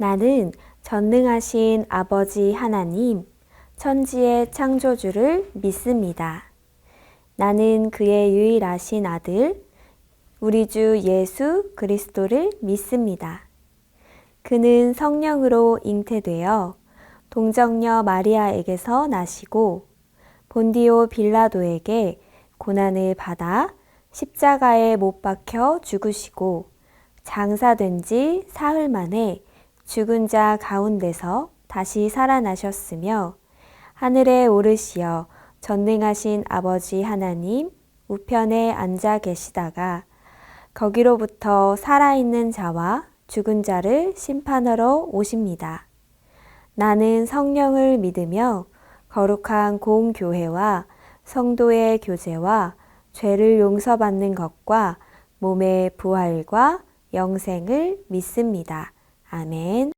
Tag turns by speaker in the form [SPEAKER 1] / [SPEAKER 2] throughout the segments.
[SPEAKER 1] 나는 전능하신 아버지 하나님, 천지의 창조주를 믿습니다. 나는 그의 유일하신 아들, 우리 주 예수 그리스도를 믿습니다. 그는 성령으로 잉태되어 동정녀 마리아에게서 나시고 본디오 빌라도에게 고난을 받아 십자가에 못 박혀 죽으시고 장사된 지 사흘 만에 죽은 자 가운데서 다시 살아나셨으며 하늘에 오르시어 전능하신 아버지 하나님 우편에 앉아 계시다가 거기로부터 살아있는 자와 죽은 자를 심판하러 오십니다. 나는 성령을 믿으며 거룩한 공교회와 성도의 교제와 죄를 용서받는 것과 몸의 부활과 영생을 믿습니다. 아멘.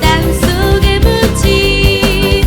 [SPEAKER 2] 땅속에 묻힌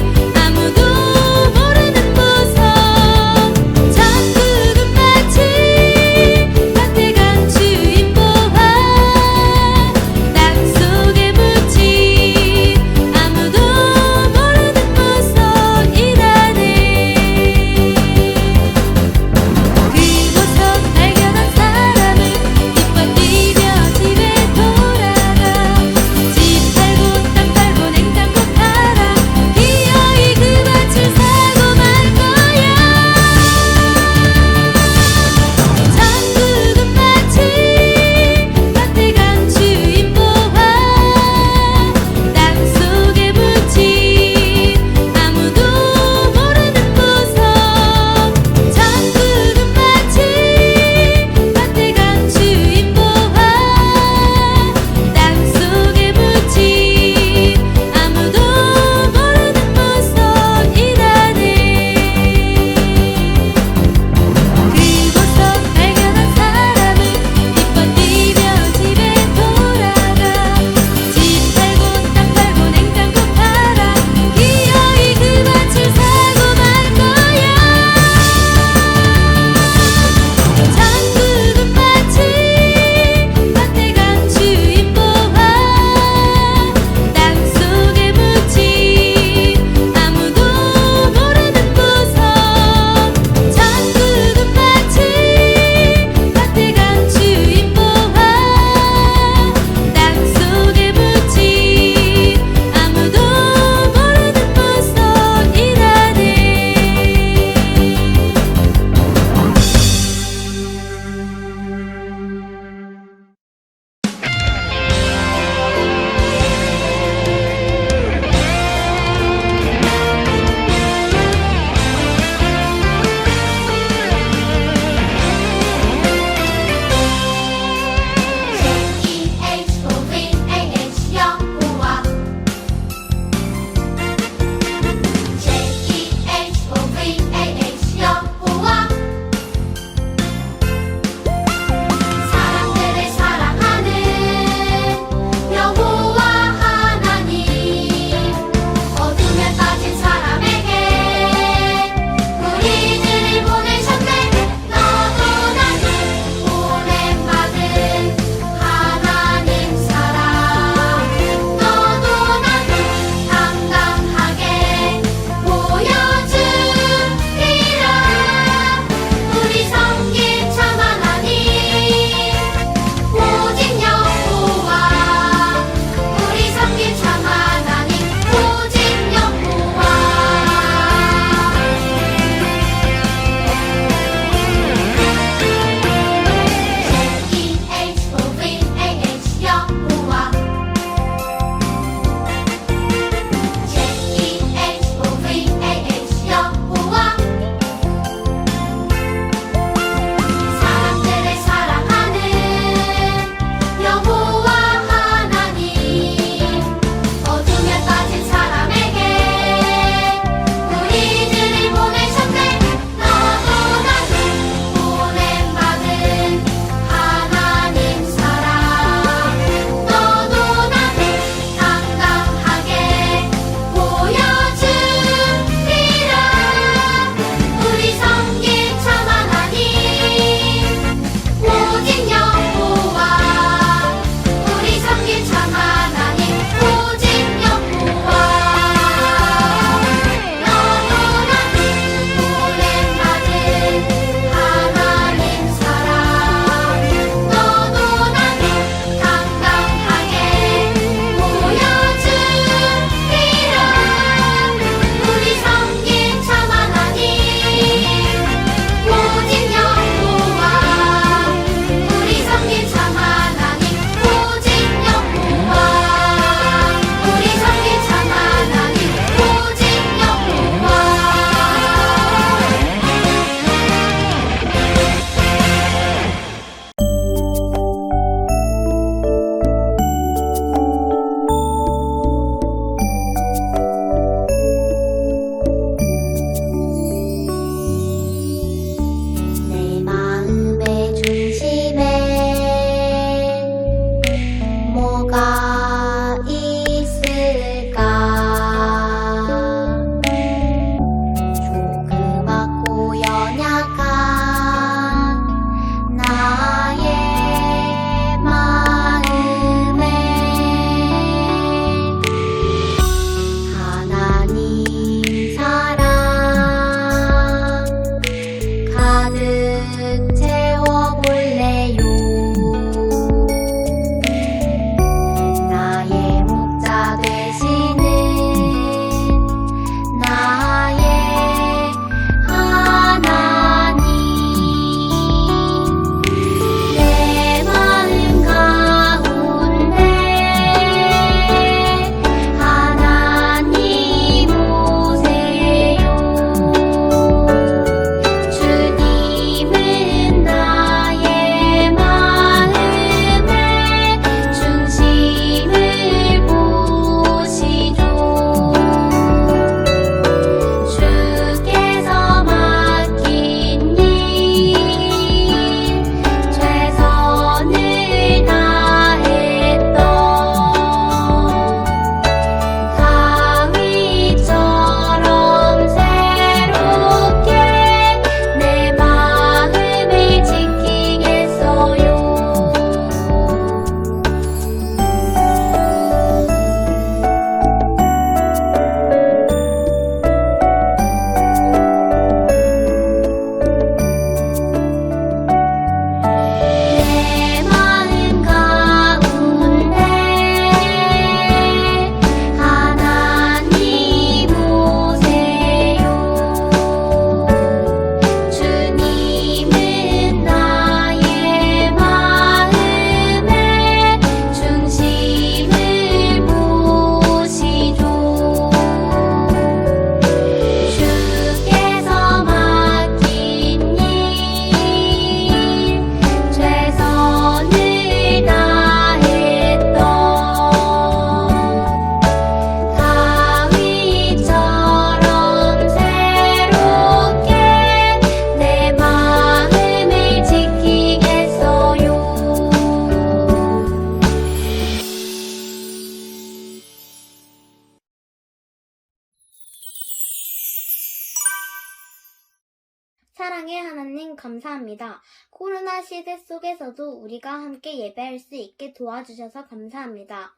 [SPEAKER 2] 사랑의 하나님 감사합니다. 코로나 시대 속에서도 우리가 함께 예배할 수 있게 도와주셔서 감사합니다.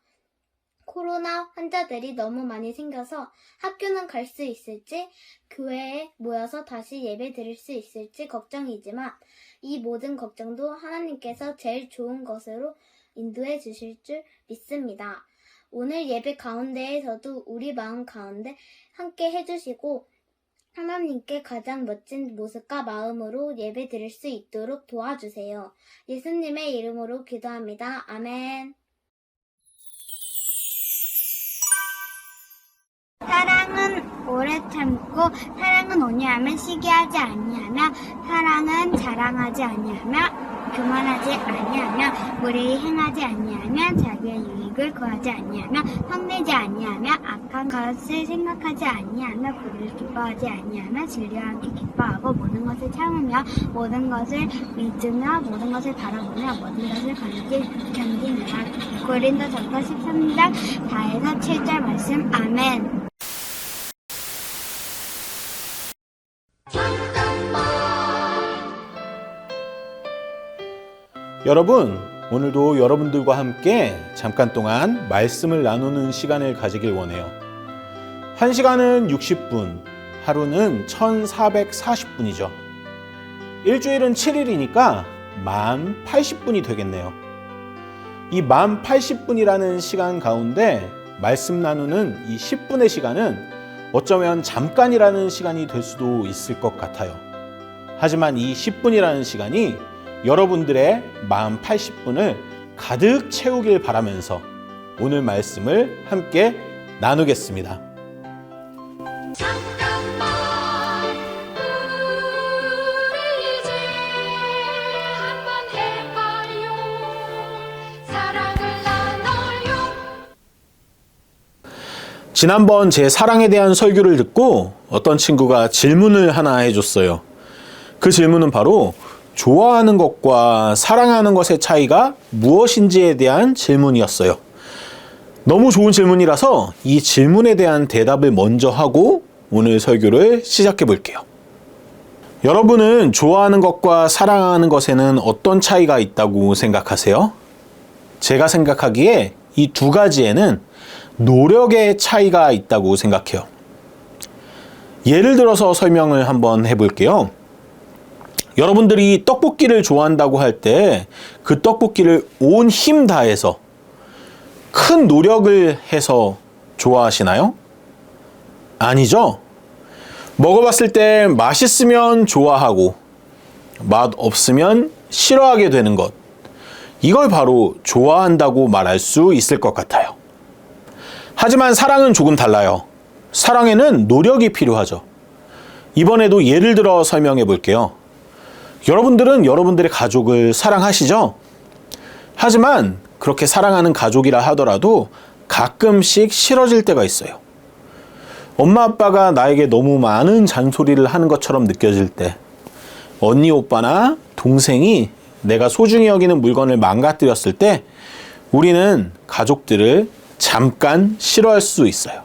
[SPEAKER 2] 코로나 환자들이 너무 많이 생겨서 학교는 갈 수 있을지, 교회에 모여서 다시 예배 드릴 수 있을지 걱정이지만 이 모든 걱정도 하나님께서 제일 좋은 것으로 인도해 주실 줄 믿습니다. 오늘 예배 가운데에서도 우리 마음 가운데 함께 해주시고 하나님께 가장 멋진 모습과 마음으로 예배 드릴 수 있도록 도와주세요. 예수님의 이름으로 기도합니다. 아멘. 사랑은 오래 참고 사랑은 온유하며 시기하지 아니하며 사랑은 자랑하지 아니하며 교만하지 아니하며 무례히 행하지 아니하며 자기의 유익을 구하지 아니하며 헛내지 아니하며 악한 것을 생각하지 아니하며 불의를 기뻐하지 아니하며 진리와 함께 기뻐하고 모든 것을 참으며 모든 것을 믿으며 모든 것을 바라보며 모든 것을 견디느라. 고린도전서 13장 4에서 7절 말씀. 아멘.
[SPEAKER 3] 여러분, 오늘도 여러분들과 함께 잠깐 동안 말씀을 나누는 시간을 가지길 원해요. 1시간은 60분, 하루는 1440분이죠. 일주일은 7일이니까 만 80분이 되겠네요. 이 만 80분이라는 시간 가운데 말씀 나누는 이 10분의 시간은 어쩌면 잠깐이라는 시간이 될 수도 있을 것 같아요. 하지만 이 10분이라는 시간이 여러분들의 마음 80분을 가득 채우길 바라면서 오늘 말씀을 함께 나누겠습니다.
[SPEAKER 4] 잠깐만 우리 이제 한번 해봐요. 사랑을 나눠요.
[SPEAKER 3] 지난번 제 사랑에 대한 설교를 듣고 어떤 친구가 질문을 하나 해줬어요. 그 질문은 바로 좋아하는 것과 사랑하는 것의 차이가 무엇인지에 대한 질문이었어요. 너무 좋은 질문이라서 이 질문에 대한 대답을 먼저 하고 오늘 설교를 시작해 볼게요. 여러분은 좋아하는 것과 사랑하는 것에는 어떤 차이가 있다고 생각하세요? 제가 생각하기에 이 두 가지에는 노력의 차이가 있다고 생각해요. 예를 들어서 설명을 한번 해볼게요. 여러분들이 떡볶이를 좋아한다고 할 때 그 떡볶이를 온 힘 다해서 큰 노력을 해서 좋아하시나요? 아니죠? 먹어봤을 때 맛있으면 좋아하고 맛 없으면 싫어하게 되는 것, 이걸 바로 좋아한다고 말할 수 있을 것 같아요. 하지만 사랑은 조금 달라요. 사랑에는 노력이 필요하죠. 이번에도 예를 들어 설명해 볼게요. 여러분들은 여러분들의 가족을 사랑하시죠? 하지만 그렇게 사랑하는 가족이라 하더라도 가끔씩 싫어질 때가 있어요. 엄마 아빠가 나에게 너무 많은 잔소리를 하는 것처럼 느껴질 때, 언니 오빠나 동생이 내가 소중히 여기는 물건을 망가뜨렸을 때 우리는 가족들을 잠깐 싫어할 수 있어요.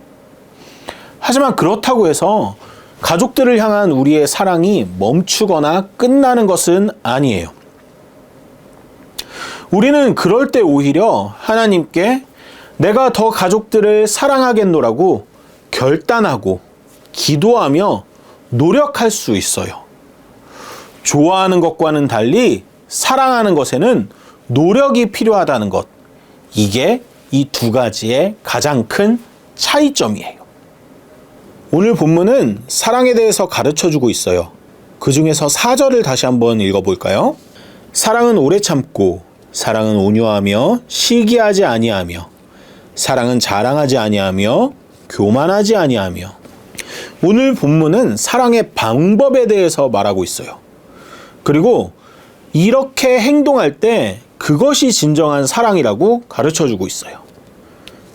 [SPEAKER 3] 하지만 그렇다고 해서 가족들을 향한 우리의 사랑이 멈추거나 끝나는 것은 아니에요. 우리는 그럴 때 오히려 하나님께 내가 더 가족들을 사랑하겠노라고 결단하고 기도하며 노력할 수 있어요. 좋아하는 것과는 달리 사랑하는 것에는 노력이 필요하다는 것, 이게 이 두 가지의 가장 큰 차이점이에요. 오늘 본문은 사랑에 대해서 가르쳐주고 있어요. 그 중에서 4절을 다시 한번 읽어볼까요? 사랑은 오래 참고 사랑은 온유하며 시기하지 아니하며 사랑은 자랑하지 아니하며 교만하지 아니하며. 오늘 본문은 사랑의 방법에 대해서 말하고 있어요. 그리고 이렇게 행동할 때 그것이 진정한 사랑이라고 가르쳐주고 있어요.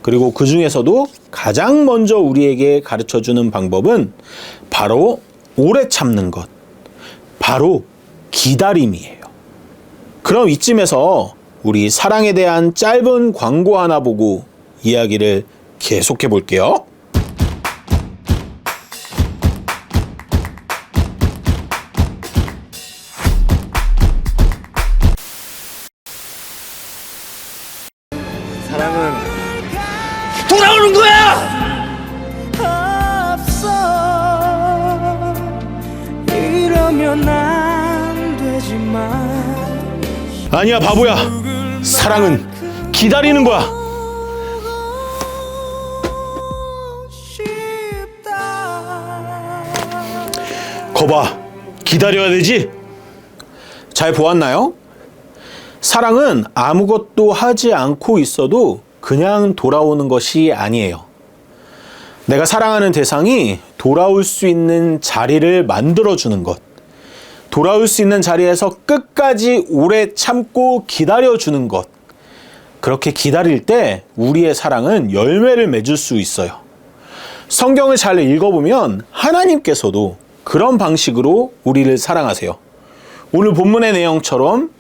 [SPEAKER 3] 그리고 그 중에서도 가장 먼저 우리에게 가르쳐주는 방법은 바로 오래 참는 것, 바로 기다림이에요. 그럼 이쯤에서 우리 사랑에 대한 짧은 광고 하나 보고 이야기를 계속해 볼게요.
[SPEAKER 5] 그러는 거야?
[SPEAKER 6] 이러면 안 되지만
[SPEAKER 3] 아니야, 바보야. 사랑은 기다리는 거야. 거봐, 기다려야 되지? 잘 보았나요? 사랑은 아무것도 하지 않고 있어도 그냥 돌아오는 것이 아니에요. 내가 사랑하는 대상이 돌아올 수 있는 자리를 만들어주는 것, 돌아올 수 있는 자리에서 끝까지 오래 참고 기다려주는 것, 그렇게 기다릴 때 우리의 사랑은 열매를 맺을 수 있어요. 성경을 잘 읽어보면 하나님께서도 그런 방식으로 우리를 사랑하세요. 오늘 본문의 내용처럼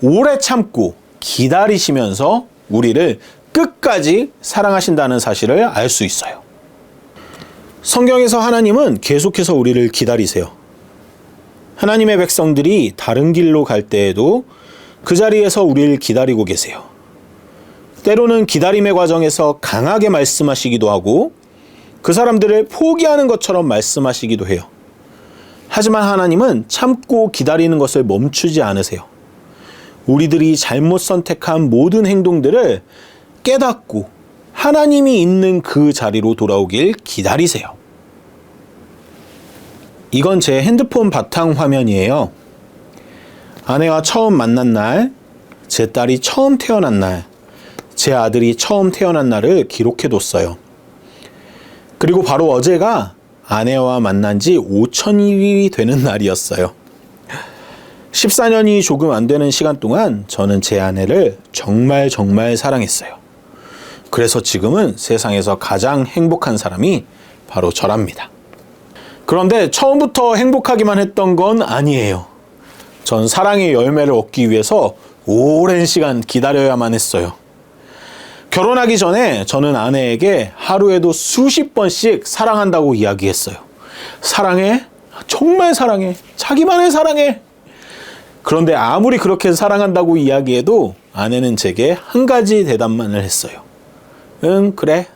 [SPEAKER 3] 오래 참고 기다리시면서 우리를 끝까지 사랑하신다는 사실을 알 수 있어요. 성경에서 하나님은 계속해서 우리를 기다리세요. 하나님의 백성들이 다른 길로 갈 때에도 그 자리에서 우리를 기다리고 계세요. 때로는 기다림의 과정에서 강하게 말씀하시기도 하고 그 사람들을 포기하는 것처럼 말씀하시기도 해요. 하지만 하나님은 참고 기다리는 것을 멈추지 않으세요. 우리들이 잘못 선택한 모든 행동들을 깨닫고 하나님이 있는 그 자리로 돌아오길 기다리세요. 이건 제 핸드폰 바탕 화면이에요. 아내와 처음 만난 날, 제 딸이 처음 태어난 날, 제 아들이 처음 태어난 날을 기록해뒀어요. 그리고 바로 어제가 아내와 만난 지 5,000일이 되는 날이었어요. 14년이 조금 안 되는 시간 동안 저는 제 아내를 정말 사랑했어요. 그래서 지금은 세상에서 가장 행복한 사람이 바로 저랍니다. 그런데 처음부터 행복하기만 했던 건 아니에요. 전 사랑의 열매를 얻기 위해서 오랜 시간 기다려야만 했어요. 결혼하기 전에 저는 아내에게 하루에도 수십 번씩 사랑한다고 이야기했어요. 사랑해? 정말 사랑해. 자기만을 사랑해. 그런데 아무리 그렇게 사랑한다고 이야기해도 아내는 제게 한 가지 대답만을 했어요. 응, 그래.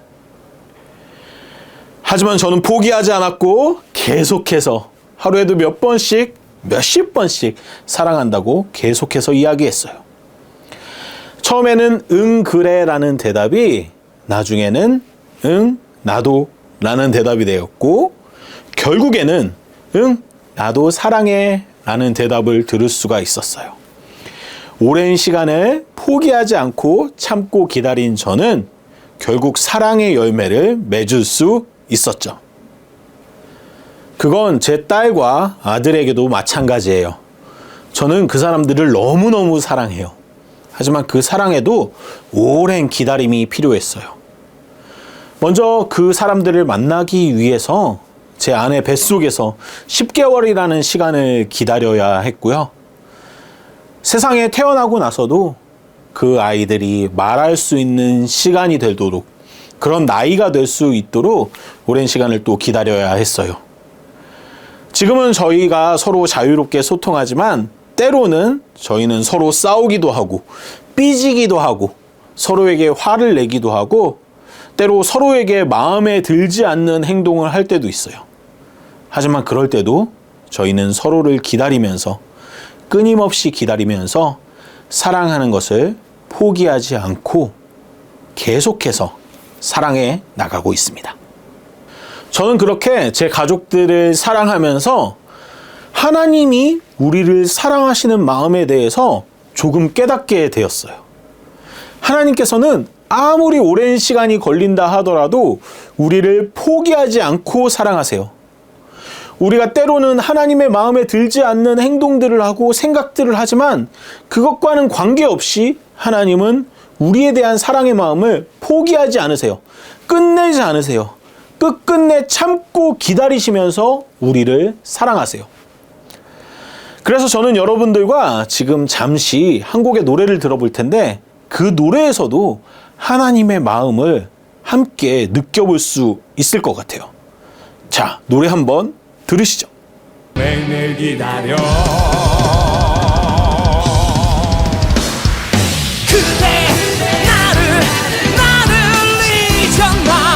[SPEAKER 3] 하지만 저는 포기하지 않았고 계속해서 하루에도 몇 번씩, 몇십 번씩 사랑한다고 계속해서 이야기했어요. 처음에는 응, 그래 라는 대답이 나중에는 응, 나도 라는 대답이 되었고 결국에는 응, 나도 사랑해 라는 대답을 들을 수가 있었어요. 오랜 시간을 포기하지 않고 참고 기다린 저는 결국 사랑의 열매를 맺을 수 있었죠. 그건 제 딸과 아들에게도 마찬가지예요. 저는 그 사람들을 너무너무 사랑해요. 하지만 그 사랑에도 오랜 기다림이 필요했어요. 먼저 그 사람들을 만나기 위해서 제 아내 뱃속에서 10개월이라는 시간을 기다려야 했고요. 세상에 태어나고 나서도 그 아이들이 말할 수 있는 시간이 되도록 그런 나이가 될 수 있도록 오랜 시간을 또 기다려야 했어요. 지금은 저희가 서로 자유롭게 소통하지만 때로는 저희는 서로 싸우기도 하고 삐지기도 하고 서로에게 화를 내기도 하고 때로 서로에게 마음에 들지 않는 행동을 할 때도 있어요. 하지만 그럴 때도 저희는 서로를 기다리면서 끊임없이 기다리면서 사랑하는 것을 포기하지 않고 계속해서 사랑해 나가고 있습니다. 저는 그렇게 제 가족들을 사랑하면서 하나님이 우리를 사랑하시는 마음에 대해서 조금 깨닫게 되었어요. 하나님께서는 아무리 오랜 시간이 걸린다 하더라도 우리를 포기하지 않고 사랑하세요. 우리가 때로는 하나님의 마음에 들지 않는 행동들을 하고 생각들을 하지만 그것과는 관계없이 하나님은 우리에 대한 사랑의 마음을 포기하지 않으세요. 끝내지 않으세요. 끝끝내 참고 기다리시면서 우리를 사랑하세요. 그래서 저는 여러분들과 지금 잠시 한 곡의 노래를 들어볼 텐데 그 노래에서도 하나님의 마음을 함께 느껴볼 수 있을 것 같아요. 자, 노래 한번 들으시죠.
[SPEAKER 6] 매일매일 기다려 그대 나를 잊었나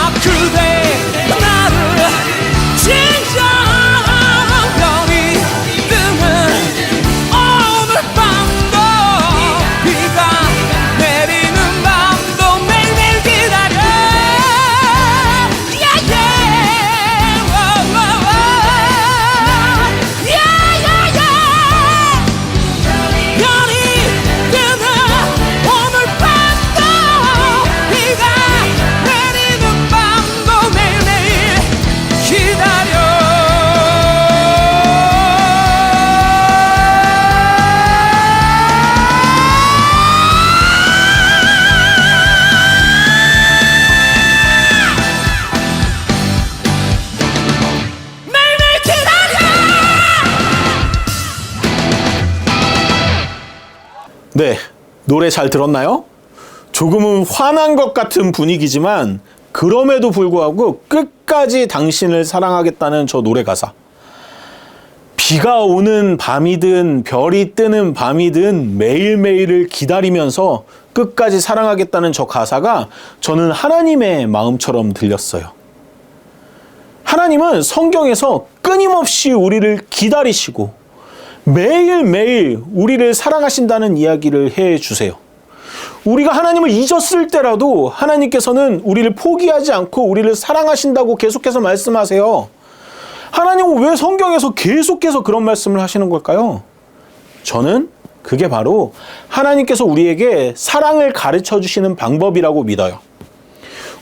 [SPEAKER 3] 노래 잘 들었나요? 조금은 화난 것 같은 분위기지만 그럼에도 불구하고 끝까지 당신을 사랑하겠다는 저 노래 가사. 비가 오는 밤이든 별이 뜨는 밤이든 매일매일을 기다리면서 끝까지 사랑하겠다는 저 가사가 저는 하나님의 마음처럼 들렸어요. 하나님은 성경에서 끊임없이 우리를 기다리시고 매일매일 우리를 사랑하신다는 이야기를 해 주세요. 우리가 하나님을 잊었을 때라도 하나님께서는 우리를 포기하지 않고 우리를 사랑하신다고 계속해서 말씀하세요. 하나님은 왜 성경에서 계속해서 그런 말씀을 하시는 걸까요? 저는 그게 바로 하나님께서 우리에게 사랑을 가르쳐 주시는 방법이라고 믿어요.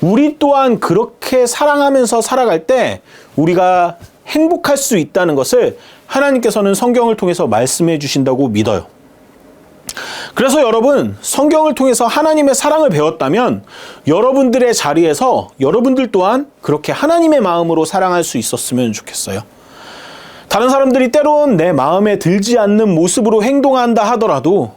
[SPEAKER 3] 우리 또한 그렇게 사랑하면서 살아갈 때 우리가 행복할 수 있다는 것을 하나님께서는 성경을 통해서 말씀해 주신다고 믿어요. 그래서 여러분, 성경을 통해서 하나님의 사랑을 배웠다면 여러분들의 자리에서 여러분들 또한 그렇게 하나님의 마음으로 사랑할 수 있었으면 좋겠어요. 다른 사람들이 때론 내 마음에 들지 않는 모습으로 행동한다 하더라도,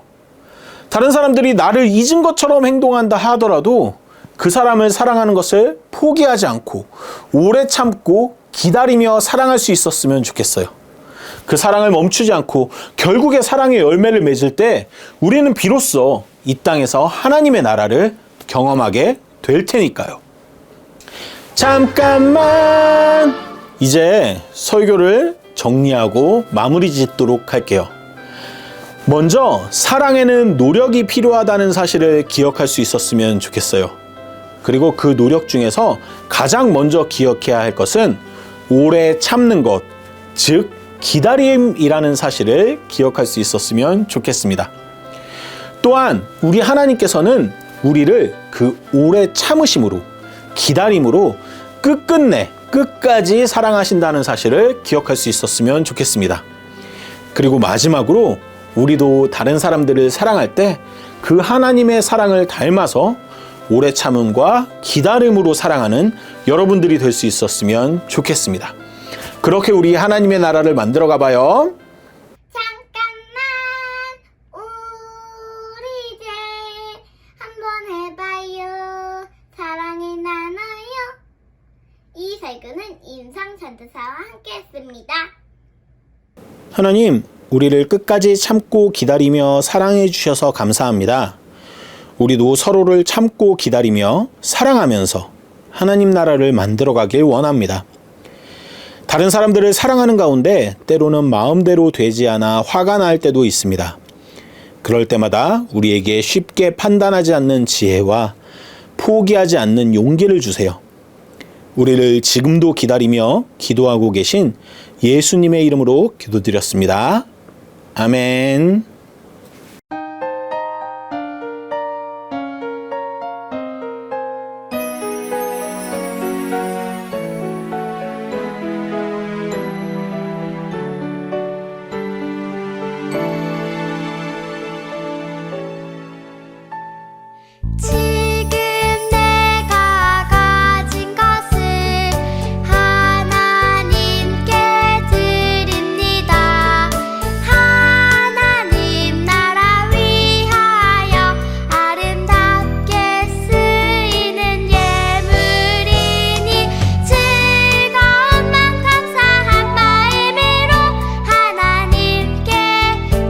[SPEAKER 3] 다른 사람들이 나를 잊은 것처럼 행동한다 하더라도 그 사람을 사랑하는 것을 포기하지 않고 오래 참고 기다리며 사랑할 수 있었으면 좋겠어요. 그 사랑을 멈추지 않고 결국에 사랑의 열매를 맺을 때 우리는 비로소 이 땅에서 하나님의 나라를 경험하게 될 테니까요. 잠깐만! 이제 설교를 정리하고 마무리 짓도록 할게요. 먼저 사랑에는 노력이 필요하다는 사실을 기억할 수 있었으면 좋겠어요. 그리고 그 노력 중에서 가장 먼저 기억해야 할 것은 오래 참는 것, 즉 기다림이라는 사실을 기억할 수 있었으면 좋겠습니다. 또한 우리 하나님께서는 우리를 그 오래 참으심으로, 기다림으로 끝까지 사랑하신다는 사실을 기억할 수 있었으면 좋겠습니다. 그리고 마지막으로 우리도 다른 사람들을 사랑할 때 그 하나님의 사랑을 닮아서 오래 참음과 기다림으로 사랑하는 여러분들이 될 수 있었으면 좋겠습니다. 그렇게 우리 하나님의 나라를 만들어 가봐요.
[SPEAKER 2] 잠깐만 우리 이제 한번 해봐요. 사랑이 나눠요. 이 설교는 임상전도사와 함께했습니다.
[SPEAKER 3] 하나님, 우리를 끝까지 참고 기다리며 사랑해 주셔서 감사합니다. 우리도 서로를 참고 기다리며 사랑하면서 하나님 나라를 만들어 가길 원합니다. 다른 사람들을 사랑하는 가운데 때로는 마음대로 되지 않아 화가 날 때도 있습니다. 그럴 때마다 우리에게 쉽게 판단하지 않는 지혜와 포기하지 않는 용기를 주세요. 우리를 지금도 기다리며 기도하고 계신 예수님의 이름으로 기도드렸습니다. 아멘.
[SPEAKER 2] 지금 내가 가진 것을 하나님께 드립니다. 하나님 나라 위하여 아름답게 쓰이는 예물이니 즐거운 맘 감사한 마음으로 하나님께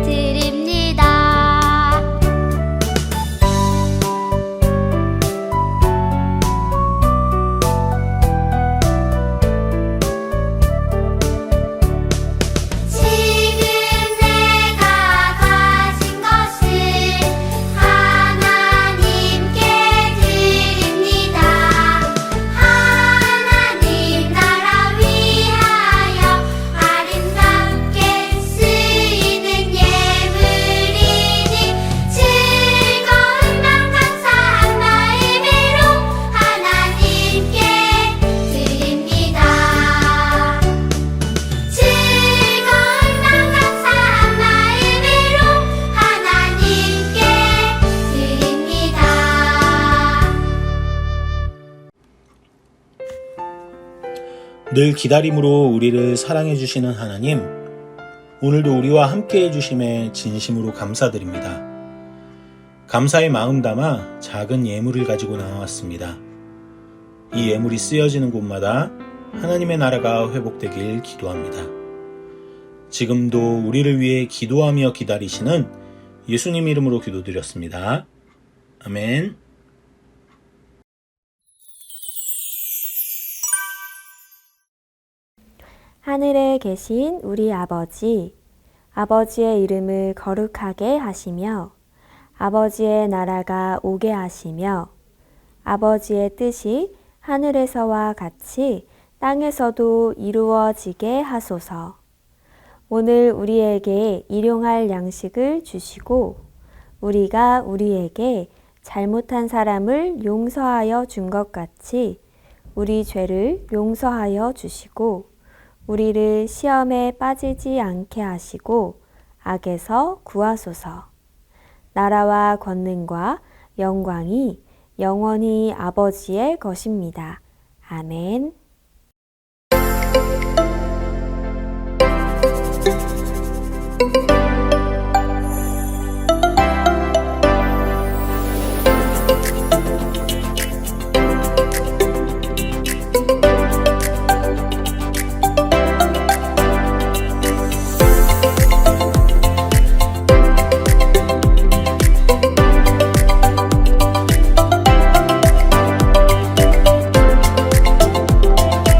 [SPEAKER 2] 드립니다. 지금 내가 가진 것을 하나님께 드립니다. 하나님 나라 위하여 아름답게 쓰이는 예물이니 즐거운 맘 감사한 마음으로 하나님께 드립니다. 즐거운 맘 감사한 마음으로 하나님께 드립니다.
[SPEAKER 3] 늘 기다림으로 우리를 사랑해 주시는 하나님, 오늘도 우리와 함께 해주심에 진심으로 감사드립니다. 감사의 마음 담아 작은 예물을 가지고 나왔습니다. 이 예물이 쓰여지는 곳마다 하나님의 나라가 회복되길 기도합니다. 지금도 우리를 위해 기도하며 기다리시는 예수님 이름으로 기도드렸습니다. 아멘.
[SPEAKER 1] 하늘에 계신 우리 아버지, 아버지의 이름을 거룩하게 하시며 아버지의 나라가 오게 하시며 아버지의 뜻이 하늘에서와 같이 땅에서도 이루어지게 하소서. 오늘 우리에게 일용할 양식을 주시고 우리가 우리에게 잘못한 사람을 용서하여 준 것 같이 우리 죄를 용서하여 주시고 우리를 시험에 빠지지 않게 하시고 악에서 구하소서. 나라와 권능과 영광이 영원히 아버지의 것입니다. 아멘.